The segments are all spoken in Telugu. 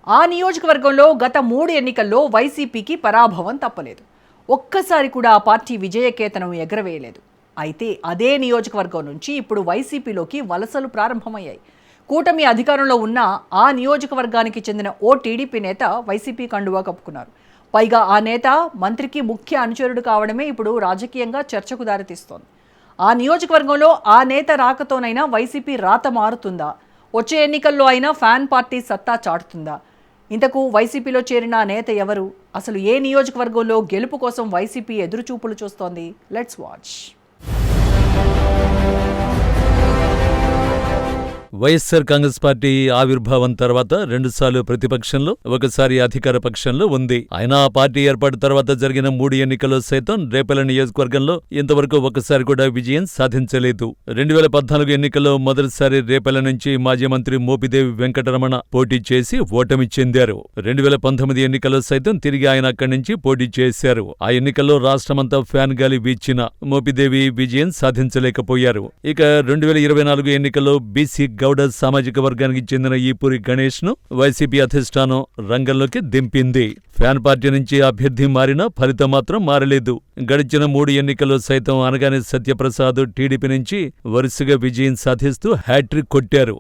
ఆ నియోజకవర్గంలో గత 3 ఎన్నికల్లో వైసీపీకి పరాభవం తప్పలేదు. ఒక్కసారి కూడా ఆ పార్టీ విజయకేతనం ఎగరవేయలేదు. అయితే అదే నియోజకవర్గం నుంచి ఇప్పుడు వైసీపీలోకి వలసలు ప్రారంభమయ్యాయి. కూటమి అధికారంలో ఉన్న ఆ నియోజకవర్గానికి చెందిన ఓ టీడీపీ నేత వైసీపీ కండువా కప్పుకున్నారు. పైగా ఆ నేత మంత్రికి ముఖ్య అనుచరుడు కావడమే ఇప్పుడు రాజకీయంగా చర్చకు దారితీస్తోంది. ఆ నియోజకవర్గంలో ఆ నేత రాకతోనైనా వైసీపీ రాత మారుతుందా? వచ్చే ఎన్నికల్లో అయినా ఫ్యాన్ పార్టీ సత్తా చాటుతుందా? ఇంతకు వైసీపీలో చేరిన నేత ఎవరు? అసలు ఏ నియోజకవర్గంలో గెలుపు కోసం వైసీపీ ఎదురుచూపులు చూస్తోంది? Let's watch. YSR Congress party ఆవిర్భావం తర్వాత రెండుసార్లు ప్రతిపక్షంలో, ఒకసారి అధికార పక్షంలో ఉంది. అయినా ఆ పార్టీ ఏర్పాటు తర్వాత జరిగిన 3 ఎన్నికల్లో సైతం రేపల్లె నియోజకవర్గంలో ఇంతవరకు ఒకసారి కూడా విజయం సాధించలేదు. 2014 ఎన్నికల్లో మొదటిసారి రేపల్లె నుంచి మాజీ మంత్రి మోపిదేవి వెంకటరమణ పోటీ చేసి ఓటమి చెందారు. 2019 ఎన్నికల్లో సైతం తిరిగి ఆయన అక్కడి నుంచి పోటీ చేశారు. ఆ ఎన్నికల్లో రాష్ట్రమంతా ఫ్యాన్ గాలి వీచిన మోపిదేవి విజయం సాధించలేకపోయారు. ఇక 2024 ఎన్నికల్లో బీసీ గౌడ సామాజిక వర్గానికి చెందిన ఈపూరి గణేష్ ను వైసీపీ అధిష్టానం రంగంలోకి దింపింది. ఫ్యాన్ పార్టీ నుంచి అభ్యర్థి మారినా ఫలితం మాత్రం మారలేదు. గడిచిన 3 ఎన్నికల్లో సైతం అనగానే సత్యప్రసాద్ టీడీపీ నుంచి వరుసగా విజయం సాధిస్తూ హ్యాట్రిక్ కొట్టారు.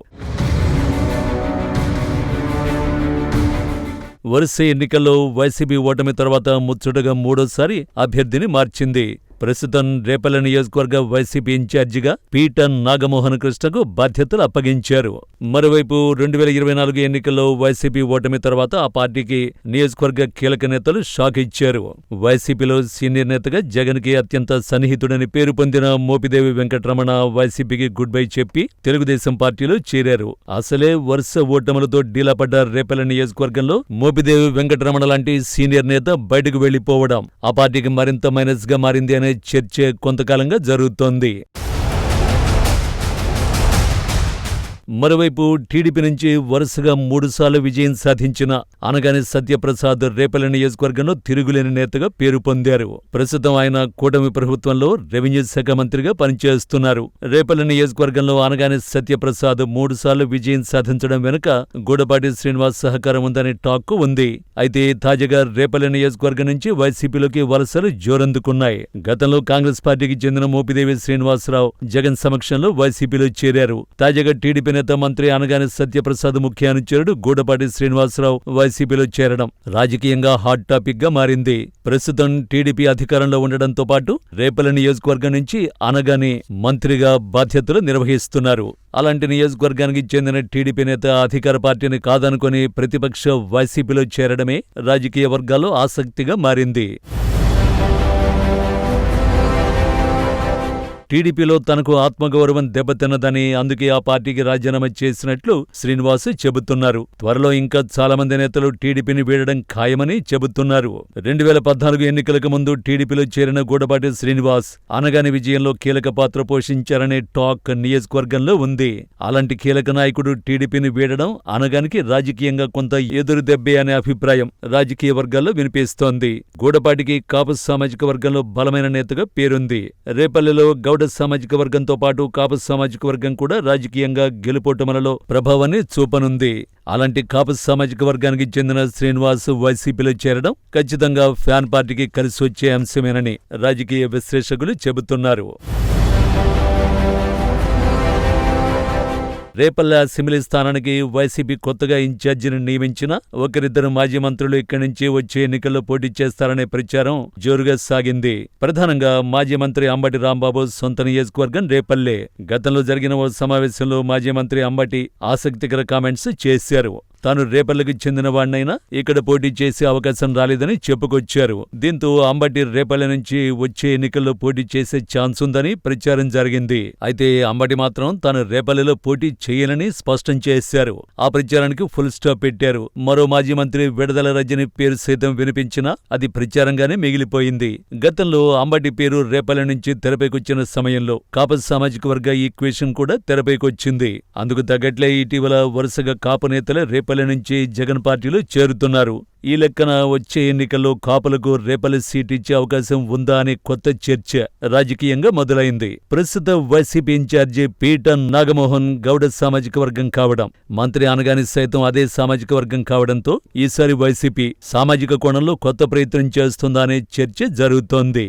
వరుస ఎన్నికల్లో వైసీపీ ఓటమి తర్వాత ముచ్చటగా 3వ అభ్యర్థిని మార్చింది. ప్రస్తుతం రేపల్లె నియోజకవర్గ వైసీపీ ఇన్ఛార్జిగా పీట నాగమోహన కృష్ణకు బాధ్యతలు అప్పగించారు. మరోవైపు 2024 ఎన్నికల్లో వైసీపీ ఓటమి తర్వాత ఆ పార్టీకి నియోజకవర్గ కీలక నేతలు షాక్ ఇచ్చారు. వైసీపీలో సీనియర్ నేతగా జగన్ కి అత్యంత సన్నిహితుడని పేరు పొందిన మోపిదేవి వెంకటరమణ వైసీపీకి గుడ్ బై చెప్పి తెలుగుదేశం పార్టీలో చేరారు. అసలే వరుస ఓటములతో డీలాపడ్డ రేపల్లె నియోజకవర్గంలో మోపిదేవి వెంకటరమణ లాంటి సీనియర్ నేత బయటకు వెళ్లిపోవడం ఆ పార్టీకి మరింత మైనస్ గా మారింది అనే చర్చ కొంతకాలంగా జరుగుతోంది. మరోవైపు టీడీపీ నుంచి వరుసగా 3 సార్లు విజయం సాధించిన అనగానే సత్యప్రసాద్ రేపల్లె నియోజకవర్గంలో తిరుగులేని నేతగా పేరు పొందారు. ప్రస్తుతం ఆయన కూటమి ప్రభుత్వంలో రెవెన్యూ శాఖ మంత్రిగా పనిచేస్తున్నారు. రేపల్లె నియోజకవర్గంలో అనగానే సత్యప్రసాద్ 3 సార్లు విజయం సాధించడం వెనుక గూడపాటి శ్రీనివాస్ సహకారం ఉందనే టాక్ ఉంది. అయితే తాజాగా రేపల్లె నియోజకవర్గం నుంచి వైసీపీలోకి వలసలు జోరందుకున్నాయి. గతంలో కాంగ్రెస్ పార్టీకి చెందిన మోపిదేవి శ్రీనివాసరావు జగన్ సమక్షంలో వైసీపీలో చేరారు. తాజాగా టీడీపీ నేత మంత్రి అనగానే సత్యప్రసాద్ ముఖ్య అనుచరుడు గూడపాటి శ్రీనివాసరావు వైసీపీలో చేరడం రాజకీయంగా హాట్ టాపిక్ గా మారింది. ప్రస్తుతం టీడీపీ అధికారంలో ఉండడంతో పాటు రేపల్లె నియోజకవర్గం నుంచి అనగానే మంత్రిగా బాధ్యతలు నిర్వహిస్తున్నారు. అలాంటి నియోజకవర్గానికి చెందిన టీడీపీ నేత అధికార పార్టీని కాదనుకుని ప్రతిపక్ష వైసీపీలో చేరడమే రాజకీయ వర్గాల్లో ఆసక్తిగా మారింది. టీడీపీలో తనకు ఆత్మగౌరవం దెబ్బతిన్నదని, అందుకే ఆ పార్టీకి రాజీనామా చేసినట్లు శ్రీనివాస్ చెబుతున్నారు. త్వరలో ఇంకా చాలా మంది నేతలు టీడీపీని వీడడం ఖాయమని చెబుతున్నారు. 2014 ఎన్నికలకు ముందు టీడీపీలో చేరిన గూడపాటి శ్రీనివాస్ అనగాని విజయంలో కీలక పాత్ర పోషించారనే టాక్ నియోజకవర్గంలో ఉంది. అలాంటి కీలక నాయకుడు టీడీపీని వీడడం అనగానికి రాజకీయంగా కొంత ఎదురు దెబ్బే అనే అభిప్రాయం రాజకీయ వర్గాల్లో వినిపిస్తోంది. గూడపాటికి కాపు సామాజిక వర్గంలో బలమైన నేతగా పేరుంది. రేపల్లెలో గౌడ సామాజిక వర్గంతో పాటు కాపు సామాజిక వర్గం కూడా రాజకీయంగా గెలుపోటములలో ప్రభావాన్ని చూపనుంది. అలాంటి కాపు సామాజిక వర్గానికి చెందిన శ్రీనివాస్ వైసీపీలో చేరడం ఖచ్చితంగా ఫ్యాన్ పార్టీకి కలిసి వచ్చే అంశమేనని రాజకీయ విశ్లేషకులు చెబుతున్నారు. రేపల్లె అసెంబ్లీ స్థానానికి వైసీపీ కొత్తగా ఇన్ఛార్జిని నియమించిన ఒకరిద్దరు మాజీ మంత్రులు ఇక్కడి నుంచి వచ్చే ఎన్నికల్లో పోటీ చేస్తారనే ప్రచారం జోరుగా సాగింది. ప్రధానంగా మాజీ మంత్రి అంబటి రాంబాబు సొంత నియోజకవర్గం రేపల్లె. గతంలో జరిగిన ఓ సమావేశంలో మాజీ మంత్రి అంబటి ఆసక్తికర కామెంట్స్ చేశారు. తాను రేపల్లెకి చెందినవాణ్ణైనా ఇక్కడ పోటీ చేసే అవకాశం రాలేదని చెప్పుకొచ్చారు. దీంతో అంబటి రేపల్లె నుంచి వచ్చే ఎన్నికల్లో పోటీ చేసే ఛాన్స్ ఉందని ప్రచారం జరిగింది. అయితే అంబటి మాత్రం తాను రేపల్లెలో పోటీ చేయనని స్పష్టం చేశారు. ఆ ప్రచారానికి ఫుల్ స్టాప్ పెట్టారు. మరో మాజీ మంత్రి విడదల రజని పేరు సైతం వినిపించినా అది ప్రచారంగానే మిగిలిపోయింది. గతంలో అంబటి పేరు రేపల్లె నుంచి తెరపైకొచ్చిన సమయంలో కాపు సామాజిక వర్గ ఈక్వేషన్ కూడా తెరపైకొచ్చింది. అందుకు తగ్గట్లే ఇటీవల వరుసగా కాపు నేతలే రేపల్లె రేపల్లి నుంచి జగన్ పార్టీలో చేరుతున్నారు. ఈ లెక్కన వచ్చే ఎన్నికల్లో కాపులకు రేపల్లి సీట్ ఇచ్చే అవకాశం ఉందా అనే కొత్త చర్చ రాజకీయంగా మొదలైంది. ప్రస్తుత వైసీపీ ఇన్ఛార్జి పీఠం నాగమోహన్ గౌడ సామాజిక వర్గం కావడం, మంత్రి అనగాని సైతం అదే సామాజిక వర్గం కావడంతో ఈసారి వైసీపీ సామాజిక కోణంలో కొత్త ప్రయత్నం చేస్తుందా అనే చర్చ జరుగుతోంది.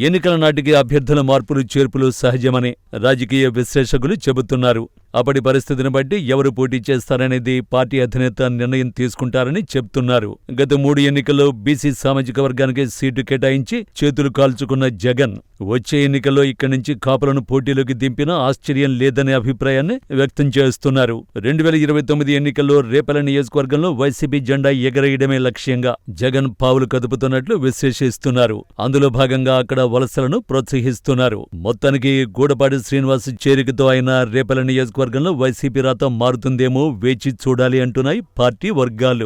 ఎన్నికల నాటికి అభ్యర్థుల మార్పులు చేర్పులు సహజమని రాజకీయ విశ్లేషకులు చెబుతున్నారు. అప్పటి పరిస్థితిని బట్టి ఎవరు పోటీ చేస్తారనేది పార్టీ అధినేత నిర్ణయం తీసుకుంటారని చెప్తున్నారు. గత 3 ఎన్నికల్లో బీసీ సామాజిక వర్గానికి సీటు కేటాయించి చేతులు కాల్చుకున్న జగన్ వచ్చే ఎన్నికల్లో ఇక్కడి నుంచి కాపులను పోటీలోకి దింపినా ఆశ్చర్యం లేదనే అభిప్రాయాన్ని వ్యక్తం చేస్తున్నారు. 2029 ఎన్నికల్లో రేపల్లి నియోజకవర్గంలో వైసీపీ జెండా ఎగరేయడమే లక్ష్యంగా జగన్ పావులు కదుపుతున్నట్లు విశ్లేషిస్తున్నారు. అందులో భాగంగా అక్కడ వలసలను ప్రోత్సహిస్తున్నారు. మొత్తానికి గూడపాటి శ్రీనివాస్ చేరికతో అయిన రేపల్లి నియోజకవర్గంలో వైసీపీ రాత మారుతుందేమో వేచి చూడాలి అంటున్నాయి పార్టీ వర్గాలు.